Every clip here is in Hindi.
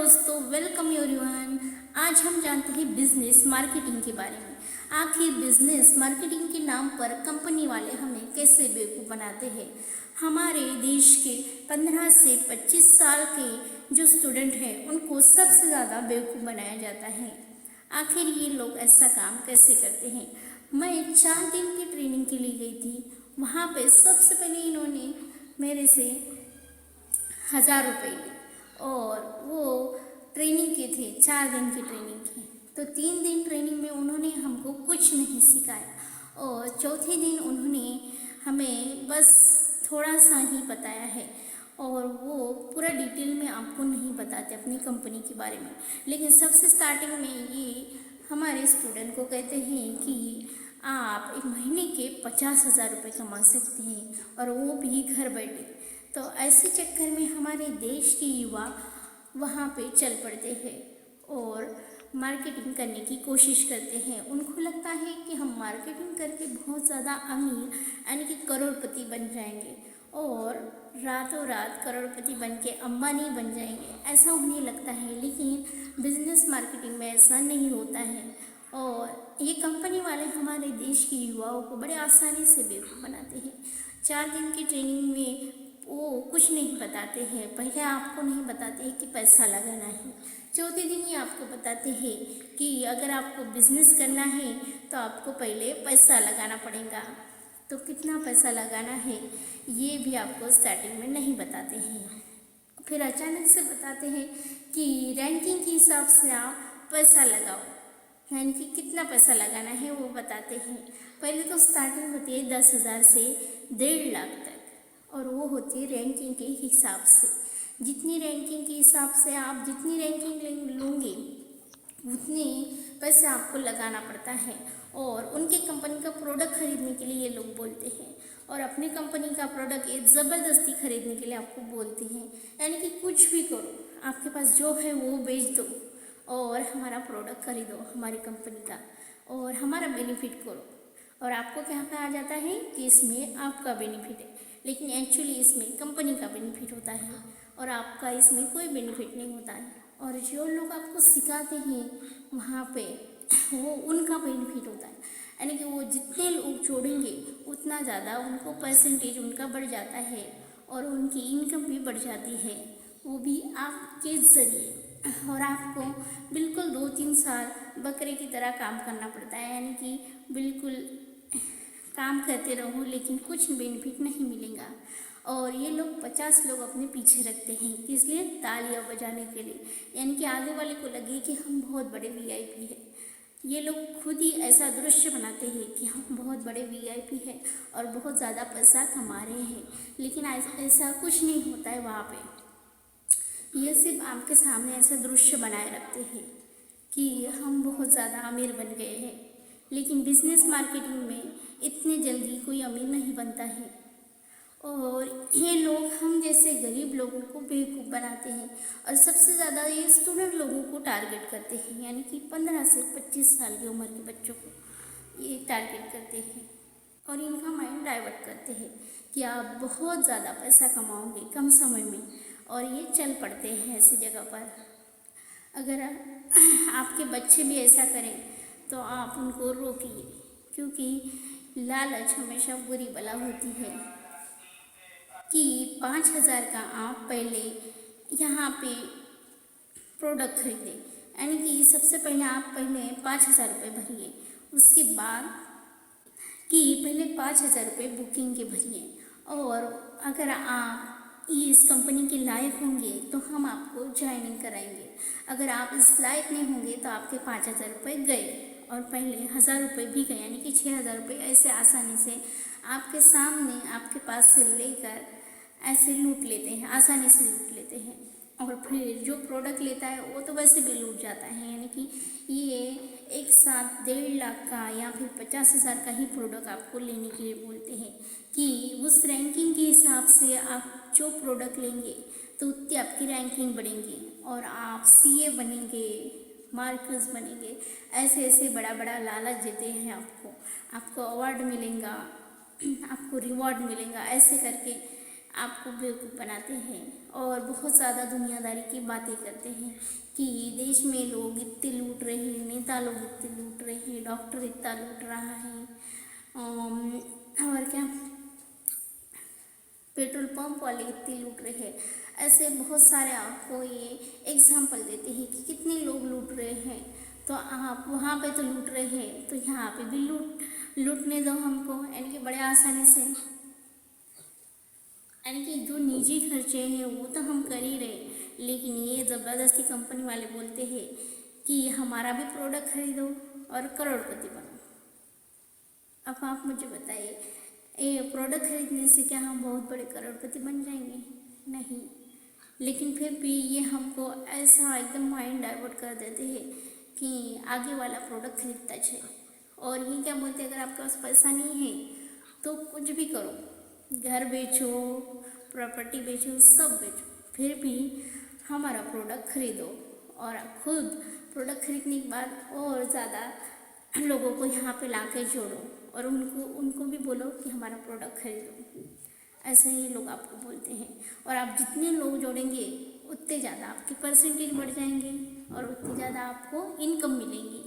दोस्तों, वेलकम एवरीवन। आज हम जानते हैं बिजनेस मार्केटिंग के बारे में। आखिर बिजनेस मार्केटिंग के नाम पर कंपनी वाले हमें कैसे बेवकूफ़ बनाते हैं। हमारे देश के 15 से 25 साल के जो स्टूडेंट हैं उनको सबसे ज़्यादा बेवकूफ़ बनाया जाता है। आखिर ये लोग ऐसा काम कैसे करते हैं। मैं 4 दिन की ट्रेनिंग के लिए गई थी। वहाँ पे सबसे पहले इन्होंने मेरे से 1000 रुपये लिए और वो ट्रेनिंग के थे, 4 दिन की ट्रेनिंग की। तो 3 दिन ट्रेनिंग में उन्होंने हमको कुछ नहीं सिखाया और चौथे दिन उन्होंने हमें बस थोड़ा सा ही बताया है और वो पूरा डिटेल में आपको नहीं बताते अपनी कंपनी के बारे में। लेकिन सबसे स्टार्टिंग में ये हमारे स्टूडेंट को कहते हैं कि आप एक महीने के 50,000 रुपये कमा सकते हैं और वो भी घर बैठे। तो ऐसे चक्कर में हमारे देश के युवा वहाँ पे चल पड़ते हैं और मार्केटिंग करने की कोशिश करते हैं। उनको लगता है कि हम मार्केटिंग करके बहुत ज़्यादा अमीर यानी कि करोड़पति बन जाएंगे और रातों रात करोड़पति बन के अंबानी बन जाएंगे, ऐसा उन्हें लगता है। लेकिन बिजनेस मार्केटिंग में ऐसा नहीं होता है और ये कंपनी वाले हमारे देश के युवाओं को बड़े आसानी से बेवकूफ़ बनाते हैं। 4 दिन की ट्रेनिंग में वो कुछ नहीं बताते हैं। पहले आपको नहीं बताते हैं कि पैसा लगाना है। चौथे दिन ही आपको बताते हैं कि अगर आपको बिजनेस करना है तो आपको पहले पैसा लगाना पड़ेगा। तो कितना पैसा लगाना है ये भी आपको स्टार्टिंग में नहीं बताते हैं। फिर अचानक से बताते हैं कि रैंकिंग के हिसाब से आप पैसा लगाओ, यानी कि कितना पैसा लगाना है वो बताते हैं। पहले तो स्टार्टिंग होती है 10,000 से 1.5 लाख तक और वो होती है रैंकिंग के हिसाब से। जितनी रैंकिंग के हिसाब से आप जितनी रैंकिंग लोगे उतने पैसे आपको लगाना पड़ता है। और उनके कंपनी का प्रोडक्ट खरीदने के लिए ये लोग बोलते हैं और अपनी कंपनी का प्रोडक्ट ये ज़बरदस्ती खरीदने के लिए आपको बोलते हैं। यानी कि कुछ भी करो, आपके पास जो है वो बेच दो और हमारा प्रोडक्ट खरीदो हमारी कंपनी का और हमारा बेनिफिट करो। और आपको क्या कहा जाता है कि इसमें आपका बेनिफिट है, लेकिन एक्चुअली इसमें कंपनी का बेनिफिट होता है और आपका इसमें कोई बेनिफिट नहीं होता है। और जो लोग आपको सिखाते हैं वहाँ पे वो उनका बेनिफिट होता है, यानी कि वो जितने लोग जोड़ेंगे उतना ज़्यादा उनको परसेंटेज उनका बढ़ जाता है और उनकी इनकम भी बढ़ जाती है, वो भी आपके ज़रिए। और आपको बिल्कुल 2-3 साल बकरे की तरह काम करना पड़ता है, यानी कि बिल्कुल काम करते रहो लेकिन कुछ बेनिफिट नहीं मिलेगा। और ये लोग 50 लोग अपने पीछे रखते हैं, इसलिए तालियां बजाने के लिए, यानी कि आगे वाले को लगे कि हम बहुत बड़े वीआईपी हैं। ये लोग खुद ही ऐसा दृश्य बनाते हैं कि हम बहुत बड़े वीआईपी हैं और बहुत ज़्यादा पैसा कमा रहे हैं, लेकिन ऐसा कुछ नहीं होता है वहाँ पे। ये सिर्फ आपके सामने ऐसा दृश्य बनाए रखते हैं कि हम बहुत ज़्यादा अमीर बन गए हैं। लेकिन बिजनेस मार्केटिंग में इतने जल्दी कोई अमीर नहीं बनता है और ये लोग हम जैसे गरीब लोगों को बेवकूफ़ बनाते हैं और सबसे ज़्यादा ये स्टूडेंट लोगों को टारगेट करते हैं, यानी कि 15 से 25 साल की उम्र के बच्चों को ये टारगेट करते हैं और इनका माइंड डाइवर्ट करते हैं कि आप बहुत ज़्यादा पैसा कमाओगे कम समय में। और ये चल पड़ते हैं ऐसी जगह पर। अगर आपके बच्चे भी ऐसा करें तो आप उनको रोकिए, क्योंकि लालच हमेशा बुरी बला होती है। कि 5,000 का आप पहले यहाँ पे प्रोडक्ट खरीदें, यानी कि सबसे पहले आप पहले 5,000 रुपये भरिए, उसके बाद कि पहले 5,000 रुपये बुकिंग के भरिए और अगर आप इस कंपनी के लायक होंगे तो हम आपको ज्वाइनिंग कराएंगे। अगर आप इस लायक नहीं होंगे तो आपके 5,000 रुपये गए और पहले 1,000 रुपये भी गए, यानी कि 6,000 रुपये ऐसे आसानी से आपके सामने आपके पास से लेकर ऐसे लूट लेते हैं, आसानी से लूट लेते हैं। और फिर जो प्रोडक्ट लेता है वो तो वैसे भी लूट जाता है, यानी कि ये एक साथ 1.5 लाख का या फिर 50,000 का ही प्रोडक्ट आपको लेने के लिए बोलते हैं कि उस रैंकिंग के हिसाब से आप जो प्रोडक्ट लेंगे तो उतनी आपकी रैंकिंग बढ़ेंगी और आप सीए बनेंगे, मार्कस बनेंगे। ऐसे ऐसे बड़ा बड़ा लालच देते हैं आपको, आपको अवार्ड मिलेगा, आपको रिवॉर्ड मिलेगा, ऐसे करके आपको बेवकूफ़ बनाते हैं और बहुत ज़्यादा दुनियादारी की बातें करते हैं कि देश में लोग इतने लूट रहे हैं, नेता लोग इतने लूट रहे हैं, डॉक्टर इतना लूट रहा है, और क्या पेट्रोल पंप वाले इतने लूट रहे हैं। ऐसे बहुत सारे आपको ये एग्जाम्पल देते हैं कि कितने लोग लूट रहे हैं। तो आप वहाँ पे तो लूट रहे हैं तो यहाँ पे भी लूटने दो हमको, यानी कि बड़े आसानी से, यानी कि जो निजी खर्चे हैं वो तो हम कर ही रहे, लेकिन ये ज़बरदस्ती कंपनी वाले बोलते हैं कि हमारा भी प्रोडक्ट खरीदो और करोड़पति बनो। अब आप मुझे बताइए, ये प्रोडक्ट खरीदने से क्या हम बहुत बड़े करोड़पति बन जाएंगे? नहीं। लेकिन फिर भी ये हमको ऐसा एकदम माइंड डाइवर्ट कर देते हैं कि आगे वाला प्रोडक्ट खरीदता है। और ये क्या बोलते हैं, अगर आपके पास पैसा नहीं है तो कुछ भी करो, घर बेचो, प्रॉपर्टी बेचो, सब बेचो, फिर भी हमारा प्रोडक्ट खरीदो और खुद प्रोडक्ट खरीदने के बाद और ज़्यादा लोगों को यहाँ पे ला के जोड़ो और उनको भी बोलो कि हमारा प्रोडक्ट खरीदो। ऐसे ही लोग आपको बोलते हैं। और आप जितने लोग जोड़ेंगे उतने ज़्यादा आपके परसेंटेज बढ़ जाएंगे और उतनी ज़्यादा आपको इनकम मिलेंगी,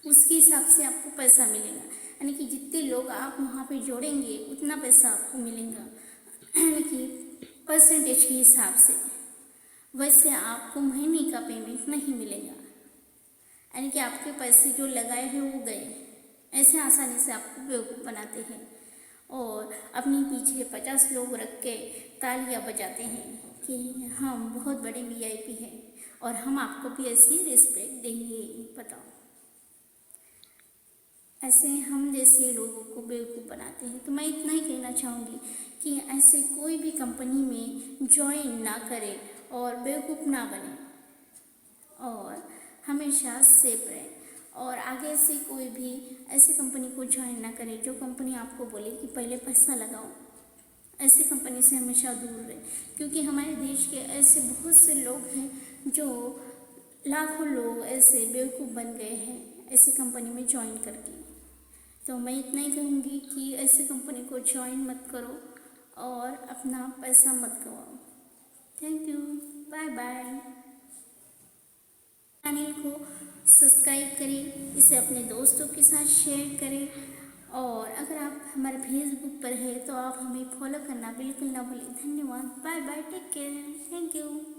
उसके हिसाब से आपको पैसा मिलेगा। यानी कि जितने लोग आप वहाँ पे जोड़ेंगे उतना पैसा आपको मिलेगा, यानी कि परसेंटेज के हिसाब से। वैसे आपको महीने का पेमेंट नहीं मिलेगा, यानी कि आपके पैसे जो लगाए हैं वो गए। ऐसे आसानी से आपको बेवकूफ़ बनाते हैं और अपने पीछे 50 लोग रख के तालियां बजाते हैं कि हम बहुत बड़े वीआईपी हैं और हम आपको भी ऐसी रिस्पेक्ट देंगे। बताओ, ऐसे हम जैसे लोगों को बेवकूफ़ बनाते हैं। तो मैं इतना ही कहना चाहूँगी कि ऐसे कोई भी कंपनी में ज्वाइन ना करे और बेवकूफ़ ना बने और हमेशा सेफ रहे। और आगे से कोई भी ऐसी कंपनी को ज्वाइन ना करे जो कंपनी आपको बोले कि पहले पैसा लगाओ। ऐसी कंपनी से हमेशा दूर रहे, क्योंकि हमारे देश के ऐसे बहुत से लोग हैं जो लाखों लोग ऐसे बेवकूफ़ बन गए हैं ऐसी कंपनी में ज्वाइन करके। तो मैं इतना ही कहूँगी कि ऐसी कंपनी को ज्वाइन मत करो और अपना पैसा मत गवाओ। Thank you, bye bye. Channel को सब्सक्राइब करें, इसे अपने दोस्तों के साथ शेयर करें और अगर आप हमारे फेसबुक पर है तो आप हमें फॉलो करना बिल्कुल ना भूलें। धन्यवाद, bye bye, take care, thank you.